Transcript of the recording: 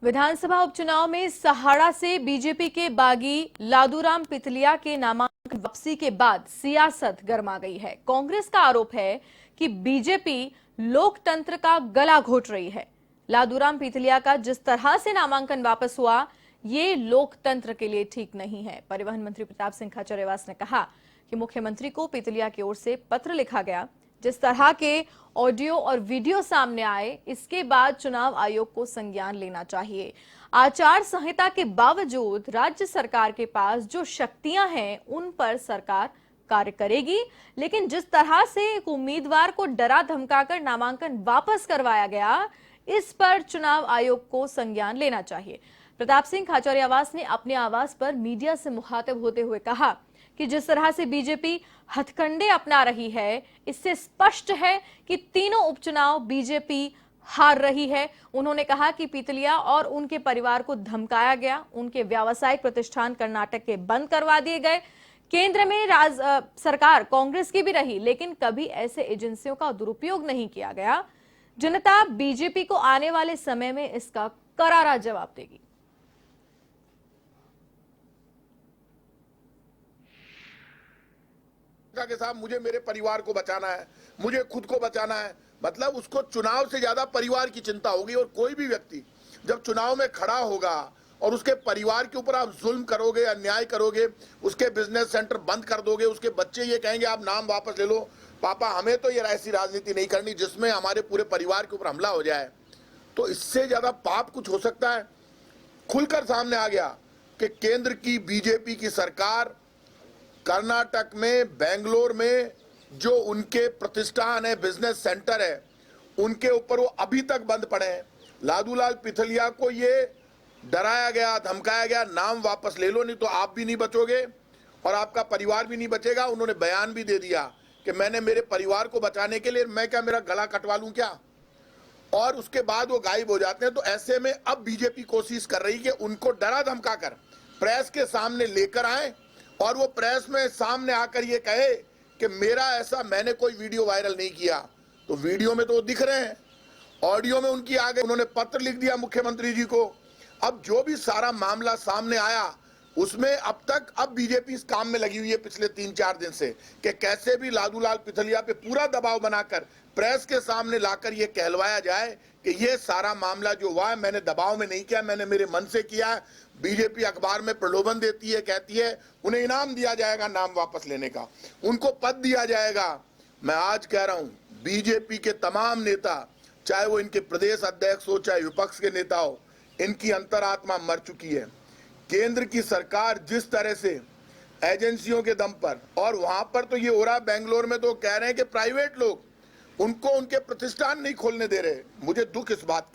विधानसभा उपचुनाव में सहाड़ा से बीजेपी के बागी लादूराम पिथलिया के नामांकन वापसी के बाद सियासत गर्मा गई है। कांग्रेस का आरोप है कि बीजेपी लोकतंत्र का गला घोट रही है। लादूराम पिथलिया का जिस तरह से नामांकन वापस हुआ, ये लोकतंत्र के लिए ठीक नहीं है। परिवहन मंत्री प्रताप सिंह खाचरियावास ने कहा कि मुख्यमंत्री को पिथलिया की ओर से पत्र लिखा गया। जिस तरह के ऑडियो और वीडियो सामने आए, इसके बाद चुनाव आयोग को संज्ञान लेना चाहिए। आचार संहिता के बावजूद राज्य सरकार के पास जो शक्तियां हैं, उन पर सरकार कार्य करेगी, लेकिन जिस तरह से एक उम्मीदवार को डरा धमकाकर नामांकन वापस करवाया गया, इस पर चुनाव आयोग को संज्ञान लेना चाहिए। प्रताप सिंह खाचरियावास ने अपने आवास पर मीडिया से मुखातिब होते हुए कहा कि जिस तरह से बीजेपी हथकंडे अपना रही है, इससे स्पष्ट है कि तीनों उपचुनाव बीजेपी हार रही है। उन्होंने कहा कि पिथलिया और उनके परिवार को धमकाया गया, उनके व्यावसायिक प्रतिष्ठान कर्नाटक के बंद करवा दिए गए। केंद्र में सरकार कांग्रेस की भी रही, लेकिन कभी ऐसे एजेंसियों का दुरुपयोग नहीं किया गया। जनता बीजेपी को आने वाले समय में इसका करारा जवाब देगी। के साथ मुझे मेरे परिवार को बचाना है, मुझे खुद को बचाना है। मतलब उसको चुनाव से ज्यादा परिवार की चिंता होगी। और कोई भी व्यक्ति जब चुनाव में खड़ा होगा और उसके परिवार के ऊपर आप जुल्म करोगे, अन्याय करोगे, उसके बिजनेस सेंटर बंद कर दोगे, उसके बच्चे ये कहेंगे आप नाम वापस ले लो, पापा हमें तो ये ऐसी राजनीति नहीं करनी जिसमें हमारे पूरे परिवार के ऊपर हमला हो जाए, तो इससे ज्यादा पाप कुछ हो सकता है। खुलकर सामने आ गया कि केंद्र की बीजेपी की सरकार कर्नाटक में, बेंगलोर में जो उनके प्रतिष्ठान है, बिजनेस सेंटर है, उनके ऊपर वो अभी तक बंद पड़े हैं। लादूलाल पिथलिया को ये डराया गया, धमकाया गया, नाम वापस ले लो नहीं तो आप भी नहीं बचोगे और आपका परिवार भी नहीं बचेगा। उन्होंने बयान भी दे दिया कि मैंने मेरे परिवार को बचाने के लिए मैं क्या मेरा गला कटवा लूं क्या, और उसके बाद वो गायब हो जाते हैं। तो ऐसे में अब बीजेपी कोशिश कर रही कि उनको डरा धमका कर प्रेस के सामने लेकर आए और वो प्रेस में सामने आकर ये कहे कि मेरा ऐसा, मैंने कोई वीडियो वायरल नहीं किया। तो वीडियो में तो वो दिख रहे हैं, ऑडियो में उनकी आ गई, उन्होंने पत्र लिख दिया मुख्यमंत्री जी को। अब जो भी सारा मामला सामने आया उसमें अब बीजेपी इस काम में लगी हुई है पिछले 3-4 दिन से कि कैसे भी लादूलाल पिथलिया पे पूरा दबाव बनाकर प्रेस के सामने लाकर ये कहलवाया जाए कि ये सारा मामला जो हुआ है मैंने दबाव में नहीं किया, मैंने मेरे मन से किया है। बीजेपी अखबार में प्रलोभन देती है, कहती है उन्हें इनाम दिया जाएगा नाम वापस लेने का, उनको पद दिया जाएगा। मैं आज कह रहा हूं बीजेपी के तमाम नेता, चाहे वो इनके प्रदेश अध्यक्ष हो, चाहे विपक्ष के नेता हो, इनकी अंतरात्मा मर चुकी है। केंद्र की सरकार जिस तरह से एजेंसियों के दम पर, और वहां पर तो ये हो रहा है, बेंगलोर में तो कह रहे हैं कि प्राइवेट लोग उनको उनके प्रतिष्ठान नहीं खोलने दे रहे। मुझे दुख इस बात